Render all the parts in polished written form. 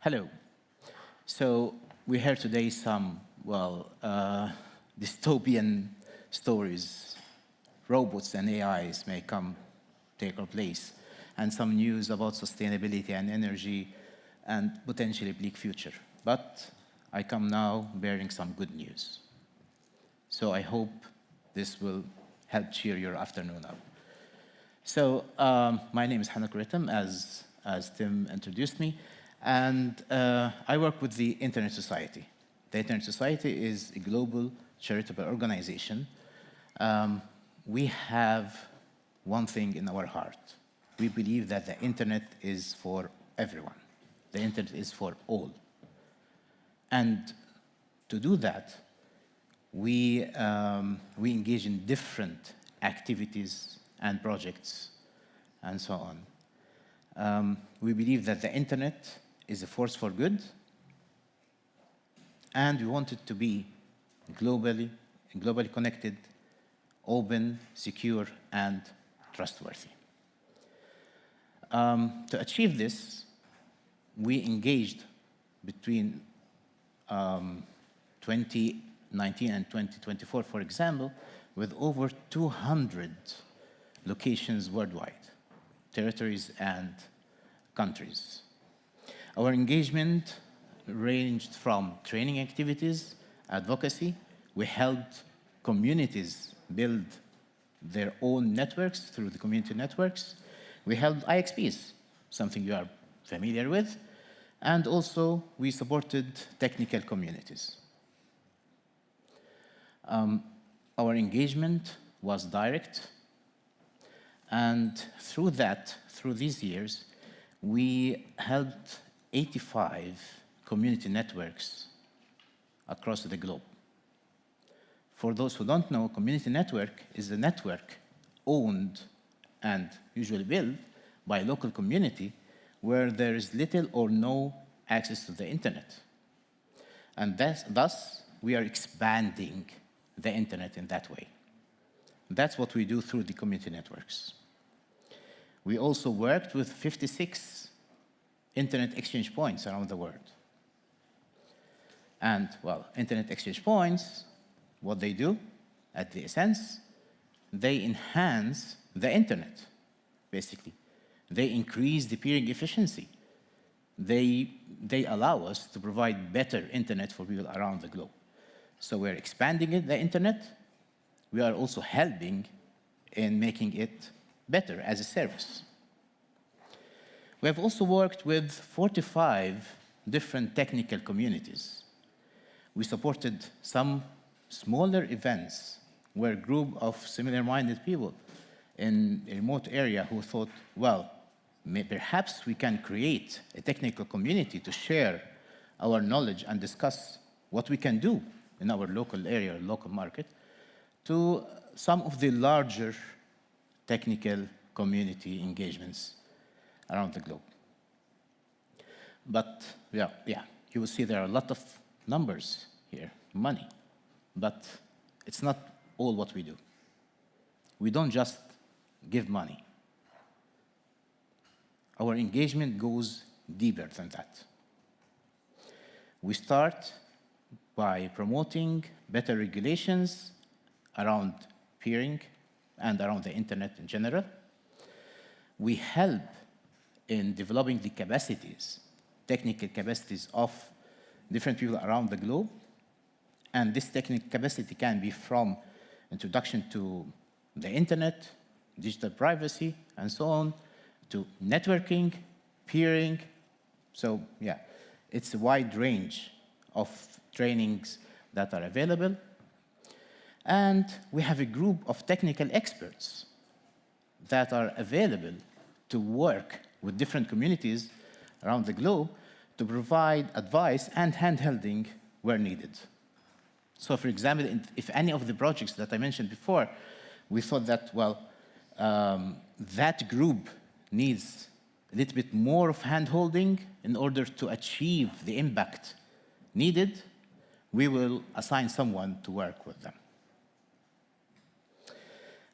Hello. So we heard today some, dystopian stories. Robots and AIs may take our place, and some news about sustainability and energy and potentially bleak future. But I come now bearing some good news. So I hope this will help cheer your afternoon up. So my name is Hanna Kreitem, as Tim introduced me, and I work with the Internet Society. The Internet Society is a global charitable organization. We have one thing in our heart. We believe that the Internet is for everyone. The Internet is for all. And to do that, we engage in different activities and projects and so on. We believe that the Internet is a force for good, and we want it to be globally connected, open, secure, and trustworthy. To achieve this, we engaged between 2019 and 2024, for example, with over 200 locations worldwide, territories and countries. Our engagement ranged from training activities, advocacy. We helped communities build their own networks through the community networks. We helped IXPs, something you are familiar with, and also we supported technical communities. Our engagement was direct, and through these years, we helped 85 community networks across the globe. For those who don't know, community network is a network owned and usually built by a local community where there is little or no access to the internet. And thus, we are expanding the internet in that way. That's what we do through the community networks. We also worked with 56 internet exchange points around the world. And, well, internet exchange points, what they do, at the essence, they enhance the internet, basically. They increase the peering efficiency. They allow us to provide better internet for people around the globe. So we're expanding the internet. We are also helping in making it better as a service. We have also worked with 45 different technical communities. We supported some smaller events where a group of similar-minded people in a remote area who thought, well, perhaps we can create a technical community to share our knowledge and discuss what we can do in our local area, or local market, to some of the larger technical community engagements around the globe. But yeah, you will see there are a lot of numbers here, money, but it's not all what we do. We don't just give money. Our engagement goes deeper than that. We start by promoting better regulations around peering and around the internet in general. We help in developing the capacities, technical capacities of different people around the globe. And this technical capacity can be from introduction to the internet, digital privacy, and so on, to networking, peering. So yeah, it's a wide range of trainings that are available. And we have a group of technical experts that are available to work with different communities around the globe to provide advice and hand-holding where needed. So for example, if any of the projects that I mentioned before, we thought that, well, that group needs a little bit more of hand-holding in order to achieve the impact needed, we will assign someone to work with them.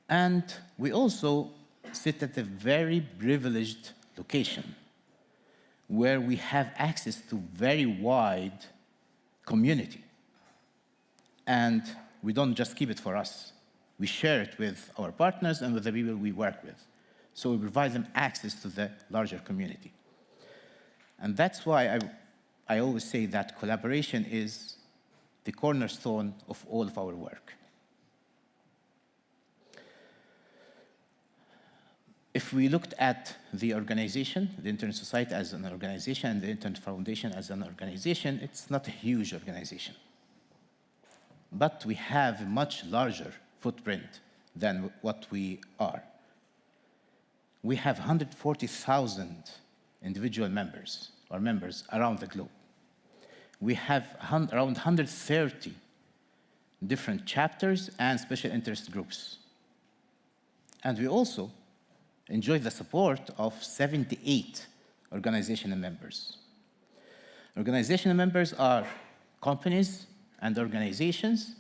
And we also sit at a very privileged location. where we have access to very wide community. And we don't just keep it for us. We share it with our partners and with the people we work with. So we provide them access to the larger community. And that's why I always say that collaboration is the cornerstone of all of our work. If we looked at the organization, the Internet Society as an organization, and the Internet Foundation as an organization, it's not a huge organization. But we have a much larger footprint than what we are. We have 140,000 individual members, or members, around the globe. We have around 130 different chapters and special interest groups. And we also enjoy the support of 78 organizational members. Organizational members are companies and organizations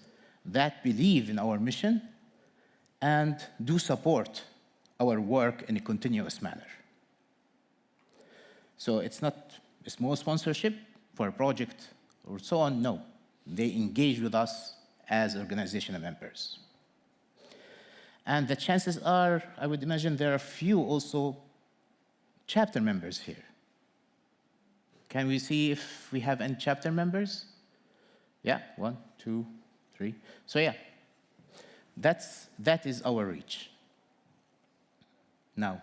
that believe in our mission and do support our work in a continuous manner. So it's not a small sponsorship for a project or so on, no. They engage with us as organizational members. And the chances are, I would imagine there are few also chapter members here. Can we see if we have any chapter members? Yeah, 1, 2, 3. So yeah, that is our reach. Now,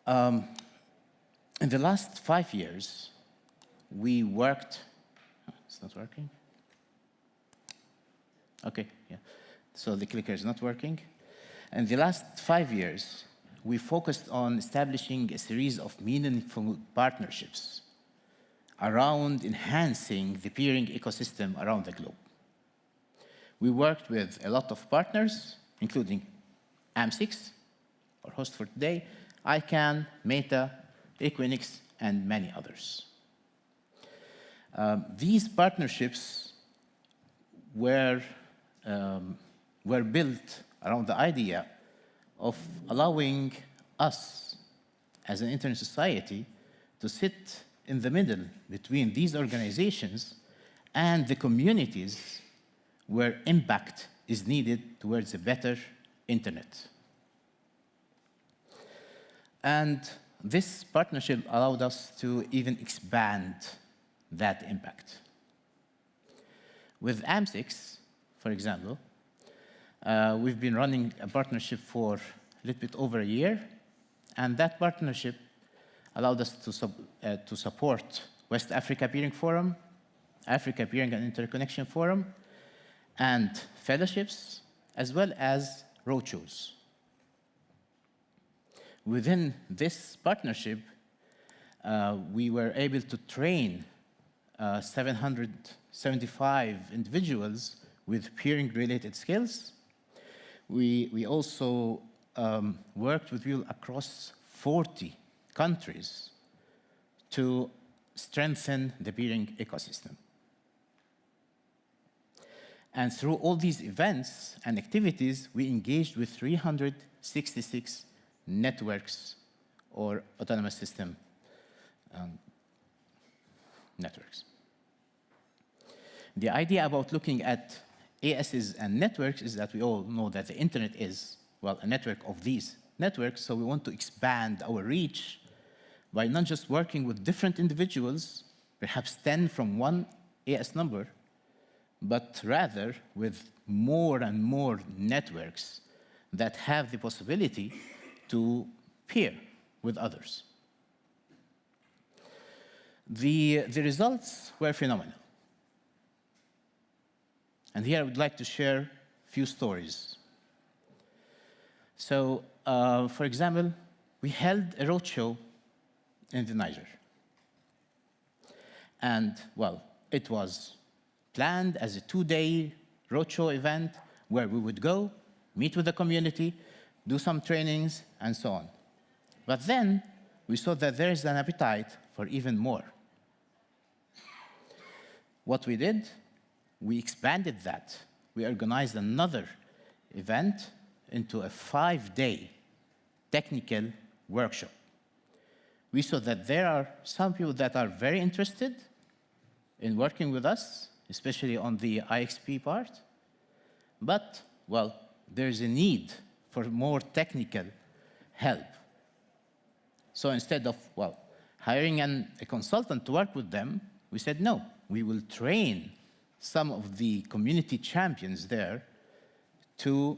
in the last 5 years, we worked, it's not working? Okay, yeah. So the clicker is not working. In the last 5 years, we focused on establishing a series of meaningful partnerships around enhancing the peering ecosystem around the globe. We worked with a lot of partners, including AMS-IX, our host for today, ICANN, META, Equinix, and many others. These partnerships were built around the idea of allowing us as an internet society to sit in the middle between these organizations and the communities where impact is needed towards a better internet. And this partnership allowed us to even expand that impact. With AMS-IX, for example, we've been running a partnership for a little bit over a year, and that partnership allowed us to support West Africa Peering Forum, Africa Peering and Interconnection Forum, and fellowships, as well as roadshows. Within this partnership, we were able to train 775 individuals with peering-related skills. We also worked with people across 40 countries to strengthen the peering ecosystem. And through all these events and activities, we engaged with 366 networks or autonomous system networks. The idea about looking at ASs and networks is that we all know that the internet is, well, a network of these networks, so we want to expand our reach by not just working with different individuals, perhaps 10 from one AS number, but rather with more and more networks that have the possibility to peer with others. The results were phenomenal. And here I would like to share a few stories. So, for example, we held a roadshow in the Niger. And, well, it was planned as a 2-day roadshow event where we would go, meet with the community, do some trainings, and so on. But then we saw that there is an appetite for even more. What we did, we expanded that. We organized another event into a 5-day technical workshop. we saw that there are some people that are very interested in working with us, especially on the IXP part. But, well, there's a need for more technical help. So instead of, well, hiring a consultant to work with them, we said, no, we will train some of the community champions there to,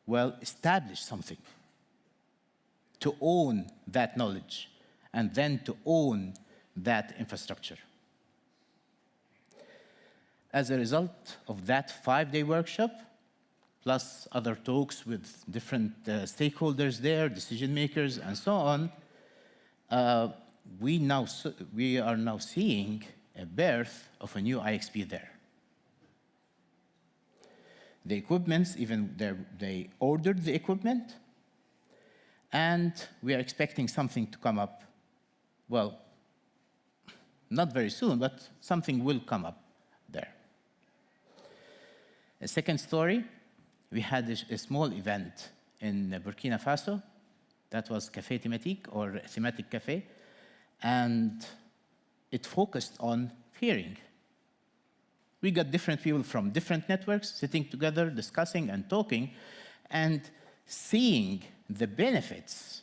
well, establish something, to own that knowledge, and then to own that infrastructure. As a result of that 5-day workshop, plus other talks with different stakeholders there, decision makers, and so on, we are now seeing a birth of a new IXP there. The equipments, even they ordered the equipment, and we are expecting something to come up, well, not very soon, but something will come up there. A second story, we had a small event in Burkina Faso that was Café Thématique, or Thematic Café, and it focused on peering. We got different people from different networks sitting together, discussing and talking, and seeing the benefits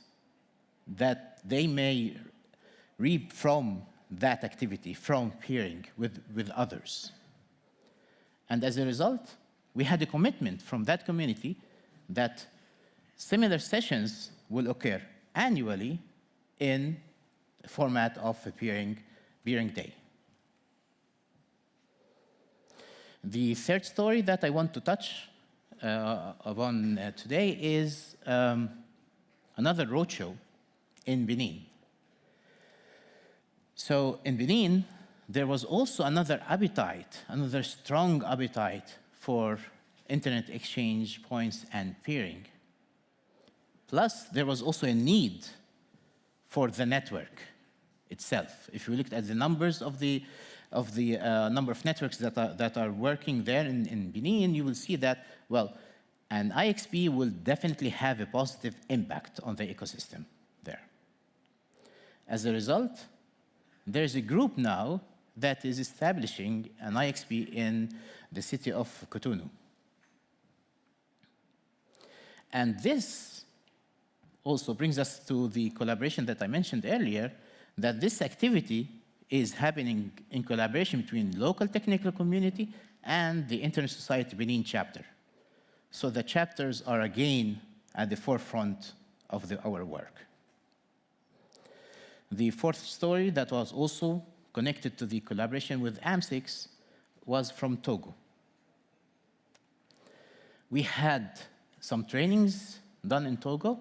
that they may reap from that activity, from peering with others. And as a result, we had a commitment from that community that similar sessions will occur annually in the format of a peering day. The third story that I want to touch upon today is another roadshow in Benin. So in Benin, there was also another appetite, another strong appetite for internet exchange points and peering. Plus, there was also a need for the network itself. If you looked at the numbers of the number of networks that are working there in Benin, you will see that, well, an IXP will definitely have a positive impact on the ecosystem there. As a result, there's a group now that is establishing an IXP in the city of Cotonou. And this also brings us to the collaboration that I mentioned earlier, that this activity is happening in collaboration between local technical community and the Internet Society Benin chapter. So the chapters are again at the forefront of our work. The fourth story that was also connected to the collaboration with AMS-IX was from Togo. We had some trainings done in Togo,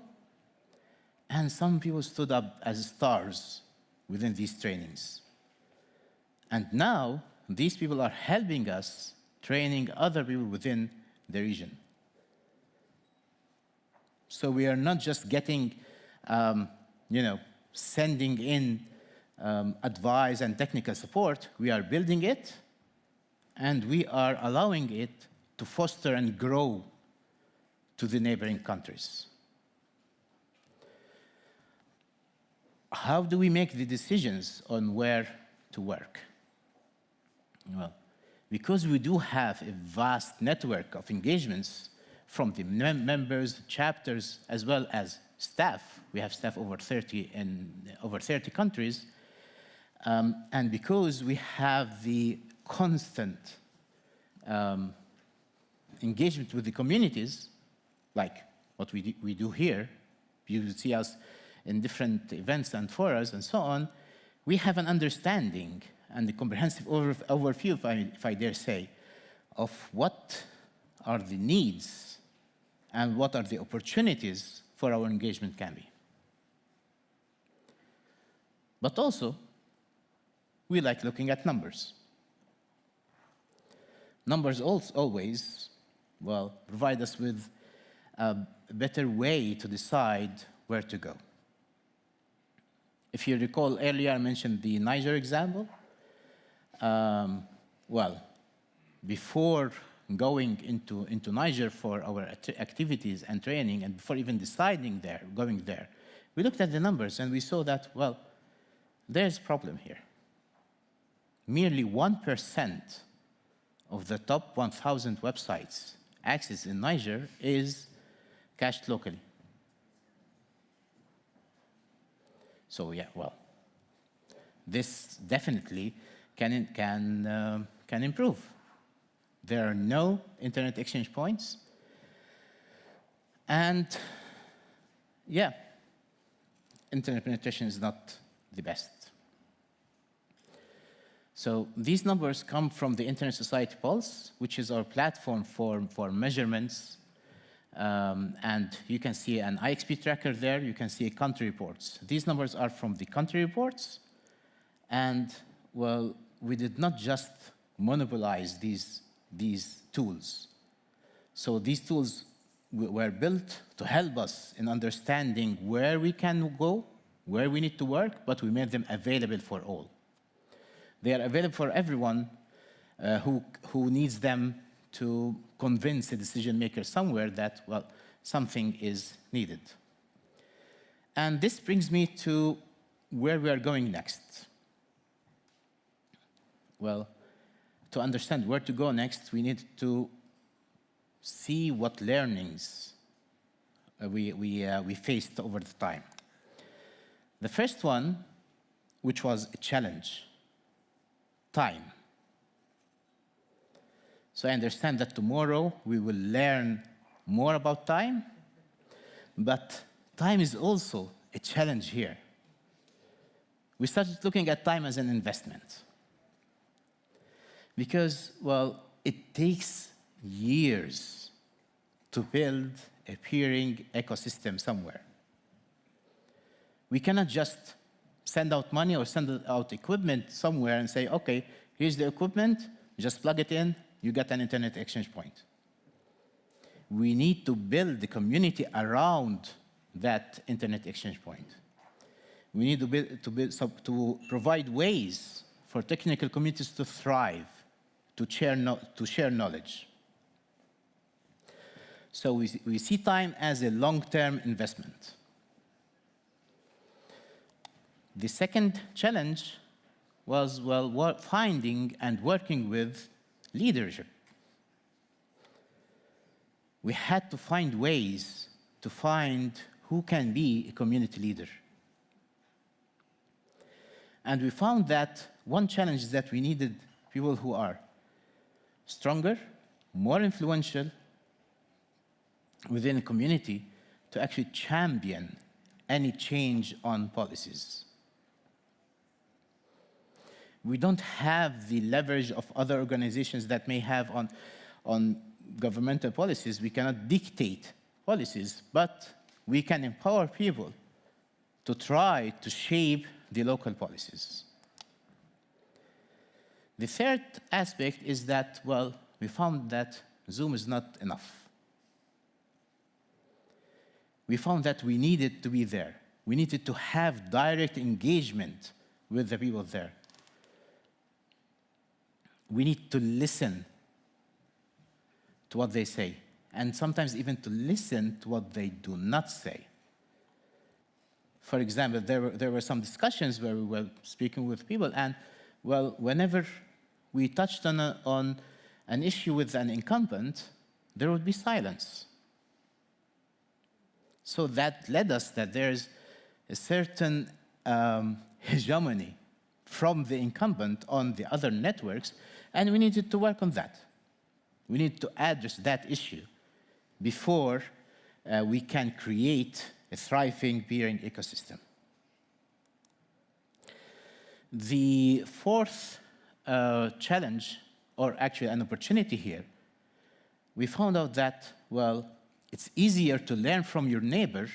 and some people stood up as stars within these trainings. And now, these people are helping us training other people within the region. So we are not just getting, sending in advice and technical support. We are building it, and we are allowing it to foster and grow to the neighboring countries. How do we make the decisions on where to work? Well, because we do have a vast network of engagements from the members, chapters, as well as staff. We have staff over 30 in over 30 countries. And because we have the constant engagement with the communities, like what we do here, you see us in different events and forums and so on, we have an understanding and a comprehensive overview, if I dare say, of what are the needs and what are the opportunities for our engagement can be. But also, we like looking at numbers. Numbers always, well, provide us with a better way to decide where to go. If you recall earlier, I mentioned the Niger example. Well, before going into Niger for our activities and training, and before even deciding going there, we looked at the numbers and we saw that, well, there's a problem here. Merely 1% of the top 1,000 websites accessed in Niger is cached locally. So yeah, well, this definitely can improve. There are no internet exchange points, and yeah, internet penetration is not the best. So these numbers come from the Internet Society Pulse, which is our platform for measurements. And you can see an IXP tracker there. You can see country reports. These numbers are from the country reports. And, well, we did not just monopolize these tools. So these tools were built to help us in understanding where we can go, where we need to work, but we made them available for all. They are available for everyone who needs them to convince a decision maker somewhere that, well, something is needed. And this brings me to where we are going next. Well, to understand where to go next, we need to see what learnings we faced over the time. The first one, which was a challenge, time. So I understand that tomorrow we will learn more about time, but time is also a challenge here. We started looking at time as an investment because, well, it takes years to build a peering ecosystem somewhere. We cannot just send out money or send out equipment somewhere and say, okay, here's the equipment, just plug it in, you get an internet exchange point. We need to build the community around that internet exchange point. We need to provide ways for technical communities to thrive, to share knowledge. So we see time as a long-term investment. The second challenge was, well, finding and working with leadership. We had to find ways to find who can be a community leader. And we found that one challenge is that we needed people who are stronger, more influential within a community to actually champion any change on policies. We don't have the leverage of other organizations that may have on governmental policies. We cannot dictate policies, but we can empower people to try to shape the local policies. The third aspect is that, well, we found that Zoom is not enough. We found that we needed to be there. We needed to have direct engagement with the people there. We need to listen to what they say, and sometimes even to listen to what they do not say. For example, there were some discussions where we were speaking with people, and, well, whenever we touched on an issue with an incumbent, there would be silence. So that led us that there's a certain hegemony from the incumbent on the other networks, and we needed to work on that. We need to address that issue before we can create a thriving peering ecosystem. The fourth challenge, or actually an opportunity here, we found out that, well, it's easier to learn from your neighbor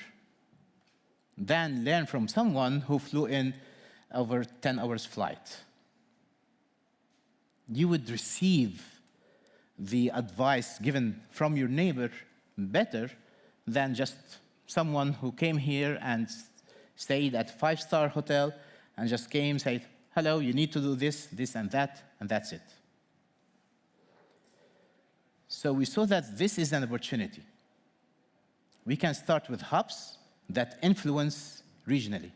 than learn from someone who flew in over 10 hours flight. You would receive the advice given from your neighbor better than just someone who came here and stayed at a five-star hotel and just came, said, hello, you need to do this, this, and that's it. So we saw that this is an opportunity. We can start with hubs that influence regionally.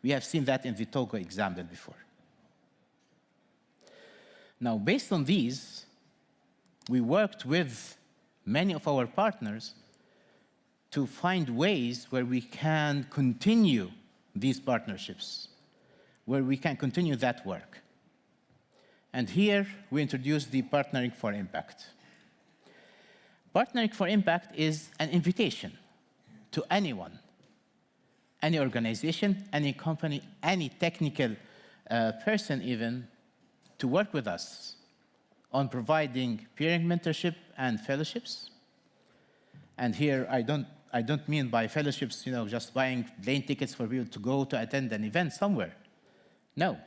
We have seen that in the Togo example before. Now, based on these, we worked with many of our partners to find ways where we can continue these partnerships, where we can continue that work. And here, we introduced the Partnering for Impact. Partnering for Impact is an invitation to anyone, any organization, any company, any technical person even, to work with us on providing peering mentorship and fellowships. And here, I don't mean by fellowships, just buying plane tickets for people to go to attend an event somewhere. No.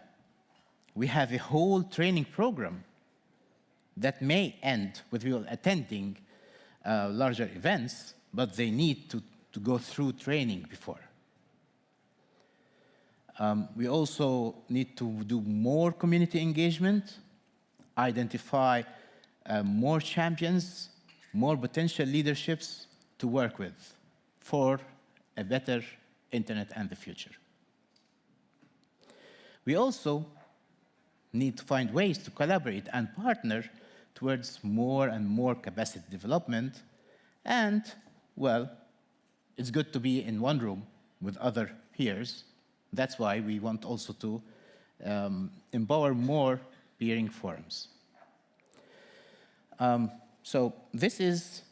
We have a whole training program that may end with people attending larger events, but they need to go through training before. We also need to do more community engagement, identify more champions, more potential leaderships to work with for a better internet and the future. We also need to find ways to collaborate and partner towards more and more capacity development. And, well, it's good to be in one room with other peers. That's why we want also to empower more peering forums. So this is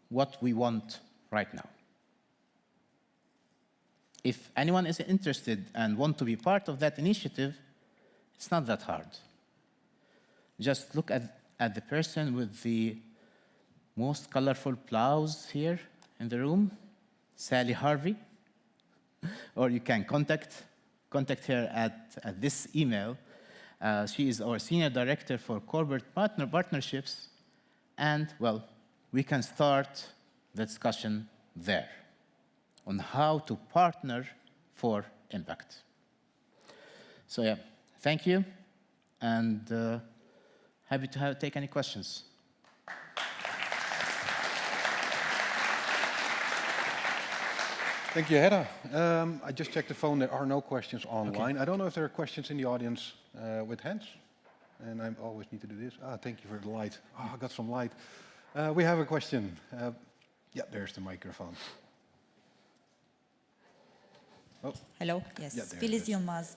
what we want right now. If anyone is interested and want to be part of that initiative, it's not that hard. Just look at the person with the most colorful blouse here in the room, Sally Harvey, or you can contact her at this email. She is our Senior Director for Corporate Partnerships, and, well, we can start the discussion there on how to partner for impact. So, yeah. Thank you, and happy to take any questions. Thank you, Hanna. I just checked the phone. There are no questions online. Okay. I don't know if there are questions in the audience with hands. And I always need to do this. Thank you for the light. I got some light. We have a question. Yeah, there's the microphone. Oh. Hello, yes, yeah, Filiz Yılmaz.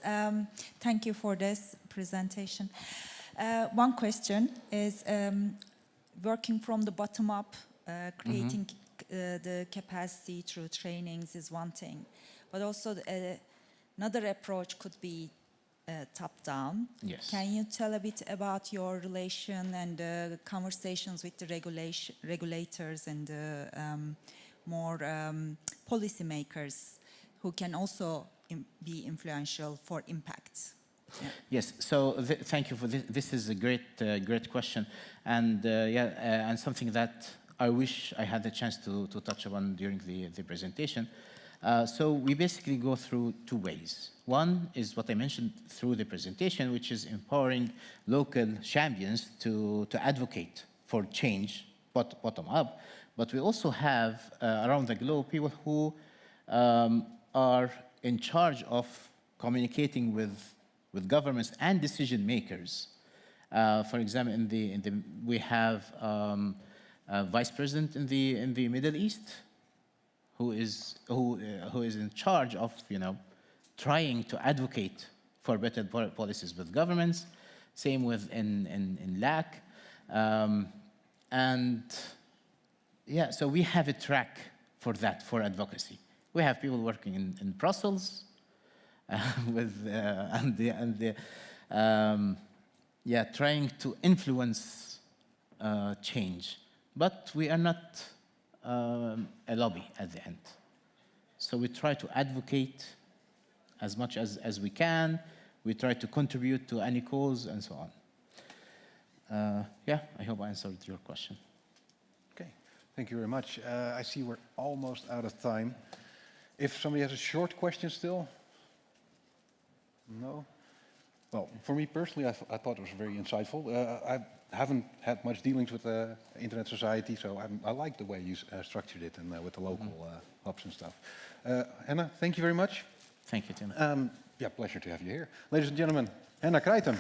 Thank you for this presentation. One question is, working from the bottom up, creating the capacity through trainings is one thing, but also another approach could be top down. Yes. Can you tell a bit about your relation and conversations with the regulators and more policymakers who can also be influential for impact? Yeah. Yes, so thank you for this. This is a great question, and and something that I wish I had the chance to touch upon during the presentation. So we basically go through two ways. One is what I mentioned through the presentation, which is empowering local champions to advocate for change, bottom up. But we also have around the globe people who are in charge of communicating with governments and decision makers. For example, we have a vice president in the Middle East who is in charge of trying to advocate for better policies with governments. Same with in LAC, and yeah, so we have a track for that, for advocacy. We have people working in Brussels trying to influence change. But we are not a lobby at the end. So we try to advocate as much as we can. We try to contribute to any cause and so on. I hope I answered your question. Okay, thank you very much. I see we're almost out of time. If somebody has a short question still? No? Well, for me personally, I thought it was very insightful. I haven't had much dealings with the Internet Society, so I like the way you structured it and with the local hubs and stuff. Hanna, thank you very much. Thank you, Tim. Yeah, pleasure to have you here. Ladies and gentlemen, Hanna Kreitem.